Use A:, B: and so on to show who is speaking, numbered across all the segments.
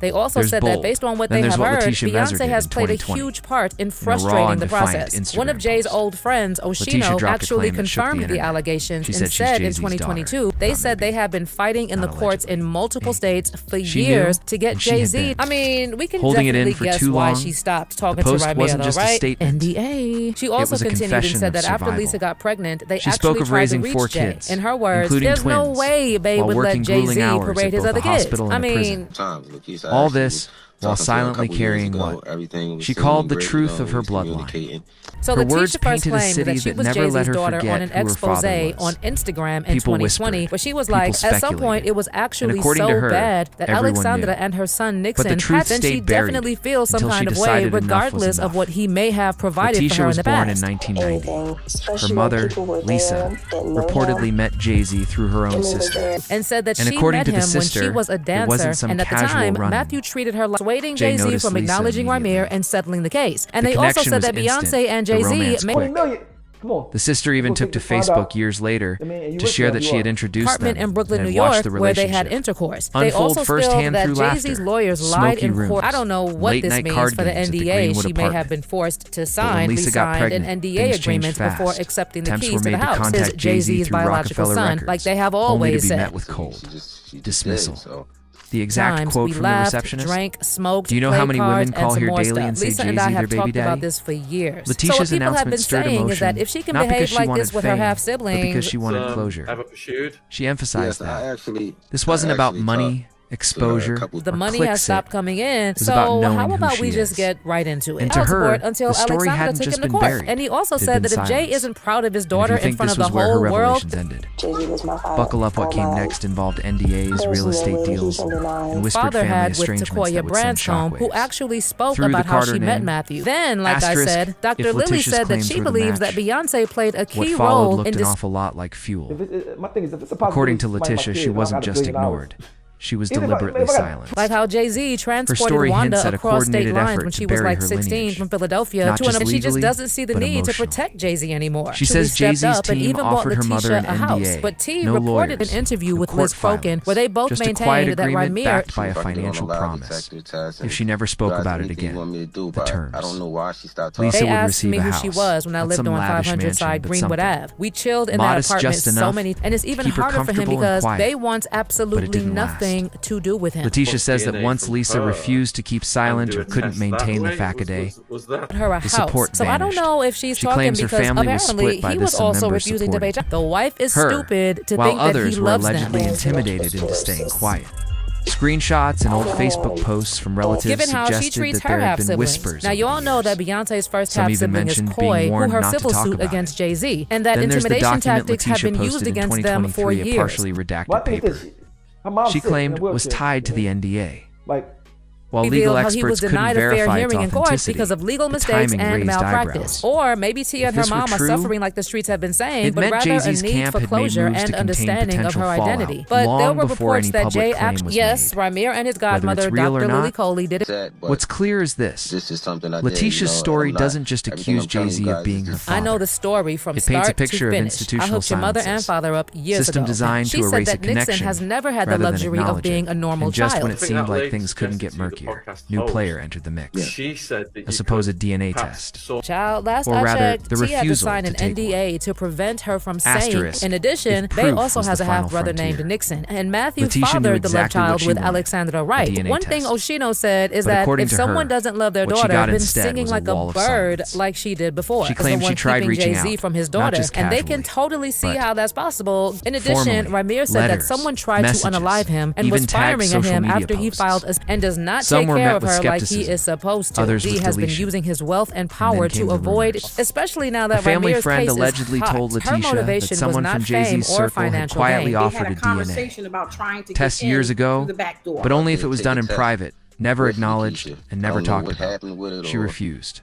A: They also said that based on what they have heard, Beyonce has played a huge part in frustrating the process. One of Jay's old friends, Oshino, actually confirmed the allegations and said in 2022, they said they have been fighting in the courts in multiple states for years to get Jay-Z. I mean, we can definitely guess why she stopped talking to Ramir, though, right? NDA. She also continued and said that after Lisa got pregnant, they actually tried to reach Jay. In her words, there's no way Babe would let Jay-Z parade his other kids. I mean,
B: all this while silently carrying what she called the truth of her bloodline.
A: So Leticia first claimed that she was Jay-Z's daughter on an expose on Instagram in 2020, but she was like, at some point it was actually so bad that Alexandra and her son Nixon had, then she definitely feels some kind of way regardless of what he may have provided for her in the past.
B: Leticia was born in 1990. Her mother, Lisa, reportedly met Jay-Z through her own sister.
A: And said that she met him when she was a dancer, and at the time, Matthew treated her like persuading Jay-Z from acknowledging Ramir and settling the case. And they also said that Beyonce and Jay-Z made
B: the sister even took to Facebook years later to share that she had introduced them
A: in Brooklyn, New York, where they had intercourse. They also spilled that Jay-Z's lawyers lied in court. I don't know what this means for the NDA she may have been forced to sign. She signed an NDA agreement before accepting the keys to the house. Is Jay-Z's biological son, like they have always said.
B: Met with cold dismissal. The exact quote from the receptionist.
A: Drank, smoked,
B: do you know how many women call here daily
A: stuff.
B: and say
A: Lisa
B: Jay-Z
A: and I
B: their
A: have
B: baby
A: talked
B: daddy?
A: about this for years.
B: Leticia's
A: so what people have been
B: stirred
A: saying
B: emotion,
A: is that if she can
B: not
A: behave
B: because she
A: like
B: wanted
A: this with her
B: fame,
A: half
B: but
A: siblings,
B: because she wanted closure.
C: Ever pursued?
B: She emphasized that this wasn't about money, exposure,
A: the money has stopped coming in. So how about we just get right into it?
B: And to her,
A: until
B: the story
A: Alexandra
B: hadn't
A: took
B: just
A: him to
B: been
A: court.
B: buried.
A: And he also said that if Jay isn't proud of his daughter in front of the
B: where her
A: whole world,
B: ended. Buckle up, what came next involved NDAs, real estate deals, and whispered
A: father
B: family
A: had with
B: estrangements
A: Takoya
B: that would send
A: Branscombe, who
B: shockwaves.
A: actually spoke
B: Through
A: about
B: the
A: how
B: Carter
A: she met
B: name,
A: Matthew. Then, like I said, Dr. Lily
B: Leticia's
A: said that
B: claims
A: she
B: were the
A: believes that
B: match,
A: Beyonce played a key
B: what followed
A: role
B: looked
A: in
B: an awful lot like fuel. According to Leticia, she wasn't just ignored. She was deliberately silent.
A: Like how Jay-Z transported Wanda across state lines when she was like 16 from Philadelphia to an, she just doesn't see the need to protect Jay-Z anymore.
B: She says Jay-Z's
A: team
B: even offered her mother an
A: a house.
B: NDA,
A: But T
B: no
A: reported
B: lawyers,
A: an interview with
B: court
A: Liz Foken where they both
B: just a
A: maintained
B: quiet
A: that
B: agreement
A: Ramir
B: backed by a financial promise. If she never spoke about it again, the terms. Lisa
A: they
B: would
A: asked
B: receive
A: me
B: a
A: who
B: house,
A: she was when I lived on 500 side Greenwood Ave. We chilled in that apartment so many, and it's even harder for him because they want absolutely nothing to do with him.
B: Leticia says that once Lisa refused to keep silent or couldn't maintain the Fakaday,
A: her a
B: the support
A: house. So I don't know if she's talking
B: claims her
A: because
B: family was
A: apparently
B: split by
A: he
B: this
A: was also
B: member
A: refusing to pay.
B: supporting
A: The wife is
B: her,
A: stupid to
B: while
A: think that he
B: others were
A: loves them.
B: allegedly intimidated into staying quiet. Screenshots and old Facebook posts from relatives
A: Given how she
B: suggested
A: treats
B: that
A: her
B: there had
A: half
B: been
A: siblings.
B: whispers.
A: Now you all know that Beyonce's first
B: Some
A: half
B: even
A: sibling is
B: mentioned
A: Coy,
B: being
A: who
B: warned
A: her
B: not to
A: civil
B: talk
A: suit
B: about
A: against
B: it.
A: Jay-Z, and that
B: Then there's the
A: intimidation
B: document
A: tactics have
B: Leticia
A: been used
B: posted in
A: against them for
B: 2023, a
A: years.
B: partially redacted paper. She claimed was tied to the NDA. While legal
A: how he was
B: experts couldn't
A: denied a fair
B: verify its
A: hearing in court
B: authenticity,
A: because of legal
B: the
A: mistakes
B: timing
A: and
B: raised
A: malpractice.
B: eyebrows.
A: Or maybe Tia and her
B: If this
A: mom
B: were
A: are
B: true,
A: suffering like the streets have been saying,
B: it
A: but
B: meant
A: rather
B: Jay-Z's
A: a need
B: camp
A: for
B: had made
A: closure
B: moves to
A: and
B: contain
A: understanding of
B: potential
A: her
B: fallout
A: identity. But there
B: long
A: were
B: before
A: reports
B: any
A: that
B: public
A: Jay
B: claim
A: actually,
B: was
A: yes,
B: made.
A: Ramir and his
B: Whether
A: godmother,
B: it's real or
A: Dr. Lily
B: not,
A: Coley, did it.
B: what's clear is this. Leticia's story doesn't just accuse Jay-Z of being her father.
A: I know the story from
B: it paints a
A: start to
B: picture of
A: finish. I
B: institutional
A: hooked your mother and
B: silences.
A: father up years
B: System
A: ago.
B: designed
A: She
B: to
A: said
B: erase a
A: that Nixon
B: connection
A: has never had the
B: rather than
A: luxury of
B: acknowledge
A: being
B: it.
A: a normal
B: And just
A: child.
B: when it seemed like things couldn't get murkier, new player entered the mix.
C: She said that
B: A supposed DNA test.
A: Child, last
B: Or
A: I
B: rather,
A: checked,
B: the
A: T had to
B: refusal
A: sign
B: to
A: an
B: take
A: NDA to prevent her from saying.
B: Asterisk,
A: In addition,
B: if
A: Bay
B: proof
A: also
B: was
A: has
B: the
A: a
B: final
A: half-brother named
B: frontier.
A: Nixon, and Matthew
B: Leticia knew
A: fathered the love
B: exactly what
A: child
B: she
A: with
B: wanted,
A: Alexandra
B: a
A: Wright.
B: DNA
A: One thing
B: test.
A: Oshino said is
B: But
A: that
B: according
A: if
B: to
A: someone
B: her,
A: doesn't love their
B: what she
A: daughter,
B: got
A: then
B: instead
A: singing
B: was a
A: like a
B: wall of
A: bird
B: silence.
A: like she did before.
B: She
A: is the
B: claimed
A: one
B: she tried
A: keeping
B: reaching
A: Jay-Z
B: out,
A: from his
B: not
A: daughter,
B: just
A: and they can
B: casually,
A: totally see
B: but
A: how that's possible. In addition,
B: formally,
A: Ramir said that
B: letters,
A: someone tried
B: messages,
A: to unalive him and
B: even
A: was
B: tagged
A: firing at
B: social
A: him
B: media
A: after he
B: posts.
A: filed and does not
B: Some
A: take
B: were
A: care
B: met
A: of
B: with
A: her like he
B: skepticism,
A: is supposed to.
B: others
A: He
B: with
A: has been
B: deletion.
A: using his wealth and
B: And
A: power
B: then came
A: to
B: the
A: avoid,
B: rumors.
A: especially now that
B: A family
A: Ramir's
B: friend
A: case
B: allegedly
A: is hot.
B: told
A: Her
B: Leticia that
A: motivation was
B: someone
A: not
B: from
A: fame
B: Jay-Z's
A: or
B: circle had
A: financial
B: quietly
A: gain.
B: offered
D: They
B: a
D: had a
B: DNA
D: conversation about trying to
B: test
D: get in
B: years ago,
D: through the back door.
B: but only if it was done in private, never acknowledged, and never talked about. She refused.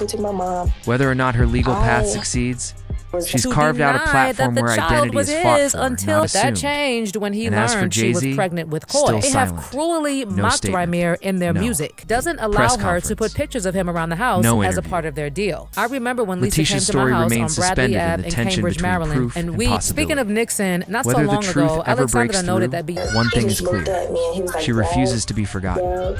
C: talking to my mom.
B: Whether or not her legal path succeeds, She's carved out a platform where identity is fought for,
A: until
B: not assumed.
A: that changed when he
B: And as for
A: learned she was
B: Jay-Z,
A: pregnant with
B: still
A: Coy. They have
B: silent.
A: cruelly
B: No
A: mocked
B: statement.
A: Ramir in their
B: No.
A: music. Doesn't allow
B: Press
A: her to
B: conference.
A: put pictures of him around the house
B: No
A: as a
B: interview.
A: part of their deal. I remember when Lisa
B: Leticia's
A: came to
B: story
A: my house on
B: remains
A: Bradley
B: suspended in
A: Ave
B: the
A: in
B: tension
A: Cambridge,
B: between
A: Maryland,
B: proof
A: and
B: and
A: we,
B: possibility.
A: speaking of Nixon, not
B: Whether
A: so
B: the
A: long
B: truth
A: ago,
B: ever breaks
A: Alexandra noted that
B: through, one thing is clear. She refuses to be forgotten.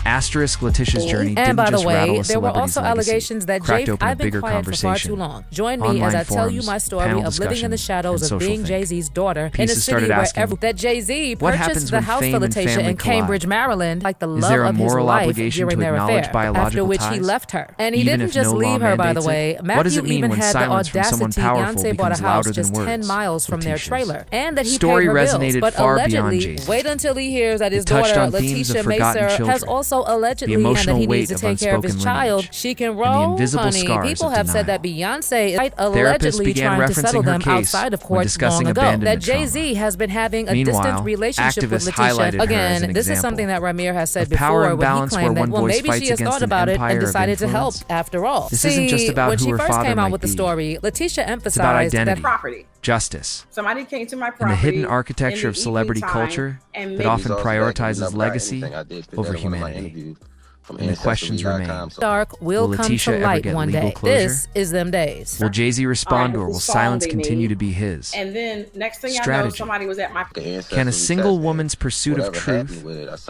B: Asterisk Leticia's journey
A: And
B: didn't
A: by the
B: just rattle
A: way,
B: a
A: there were
B: celebrity's
A: also
B: legacy.
A: allegations that
B: Cracked
A: Jay,
B: open a
A: I've been
B: bigger
A: quiet for far
B: conversation.
A: too long. Join me
B: Online
A: as I tell you
B: forums,
A: my story
B: panel
A: of living in the
B: discussion,
A: shadows
B: and
A: of
B: social
A: being
B: think.
A: Jay-Z's daughter in a
B: Pieces
A: city
B: started
A: where
B: asking,
A: that Jay-Z
B: what
A: purchased
B: happens
A: the
B: when
A: house
B: fame
A: for
B: and
A: Leticia
B: family
A: in Cambridge,
B: collide?
A: Maryland, like the
B: Is
A: love
B: there a
A: of his
B: moral
A: life
B: obligation
A: during
B: to
A: their
B: acknowledge
A: affair,
B: biological
A: after which he
B: ties?
A: left her. And he
B: Even
A: didn't
B: if
A: just
B: no law
A: leave her, by the
B: mandates
A: way.
B: it? What does
A: Matthew
B: it mean
A: even
B: when
A: had the
B: silence from someone
A: audacity.
B: powerful
A: Beyonce bought a
B: becomes
A: house
B: louder than
A: just 10
B: words?
A: miles from their
B: Leticia's
A: trailer, and that he
B: story
A: paid her bills.
B: resonated
A: But
B: far beyond
A: allegedly,
B: Jay-Z.
A: wait until he hears that his
B: It touched
A: daughter,
B: on themes of
A: Leticia
B: forgotten
A: Meser,
B: children,
A: has also allegedly
B: the
A: and that
B: emotional
A: he
B: weight
A: needs to
B: of
A: take care of his
B: unspoken
A: child.
B: lineage,
A: She can
B: and the
A: roll,
B: invisible
A: honey.
B: scars
A: People
B: of
A: have said
B: denial.
A: that Beyonce is
B: Therapists
A: allegedly
B: began
A: trying to settle
B: referencing her
A: them
B: case
A: outside of
B: when
A: court
B: discussing
A: long ago.
B: abandonment
A: That Jay-Z
B: trauma.
A: has been having a
B: Meanwhile,
A: distant relationship with
B: activists highlighted
A: Leticia.
B: her as
A: Again,
B: an
A: this is
B: example
A: something that Ramir has said
B: of power
A: before when he
B: imbalance where
A: claimed that,
B: one
A: well,
B: voice
A: maybe
B: fights
A: she has
B: against
A: thought
B: an
A: about it
B: empire
A: and
B: of
A: decided to help
B: influence.
A: after all.
B: This isn't just about
A: when
B: who
A: she
B: her
A: first
B: father
A: came out
B: might
A: with the
B: be.
A: story, Leticia
B: It's about
A: emphasized that
B: identity,
D: property.
B: justice,
D: Somebody came to my
B: and
D: property
B: the hidden
D: in
B: architecture
D: the
B: of celebrity
D: evening time
B: culture
D: and
B: that
D: made
B: often
C: results back, and
B: prioritizes
C: you know,
B: legacy
C: anything I did put
B: over
C: that in one of my
B: humanity.
C: interviews from
B: And the questions remain.
C: Ancestry.com, so-
A: dark will come
B: Leticia
A: to
B: ever
A: light
B: get
A: one
B: legal
A: day.
B: closure?
A: This is them days.
B: Will Jay-Z respond,
D: Alright,
B: or will
D: this song
B: silence
D: they
B: continue
D: made.
B: to be his?
D: And then next thing I know,
B: Strategy.
D: somebody was at my
B: Can a single woman's pursuit of truth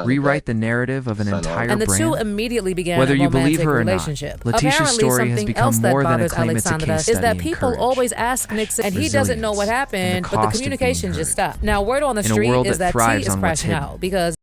B: rewrite the narrative of an entire
A: and the two
B: brand?
A: immediately began
B: Whether
A: a
B: you
A: romantic
B: believe her or not,
A: relationship.
B: Leticia's
A: Apparently,
B: story has
A: something
B: become
A: else that
B: more than a
A: bothers
B: claim, it's a
A: Alexandra
B: case
A: is that
B: study in
A: people
B: courage,
A: always ask Nixon, and he doesn't know what
B: resilience,
A: happened,
B: and the
A: but the
B: cost of being
A: communication
B: heard.
A: just stopped. Now, word on the
B: In a
A: street
B: world
A: is
B: that
A: that T
B: thrives
A: is
B: on what's
A: crashing
B: hidden,
A: out because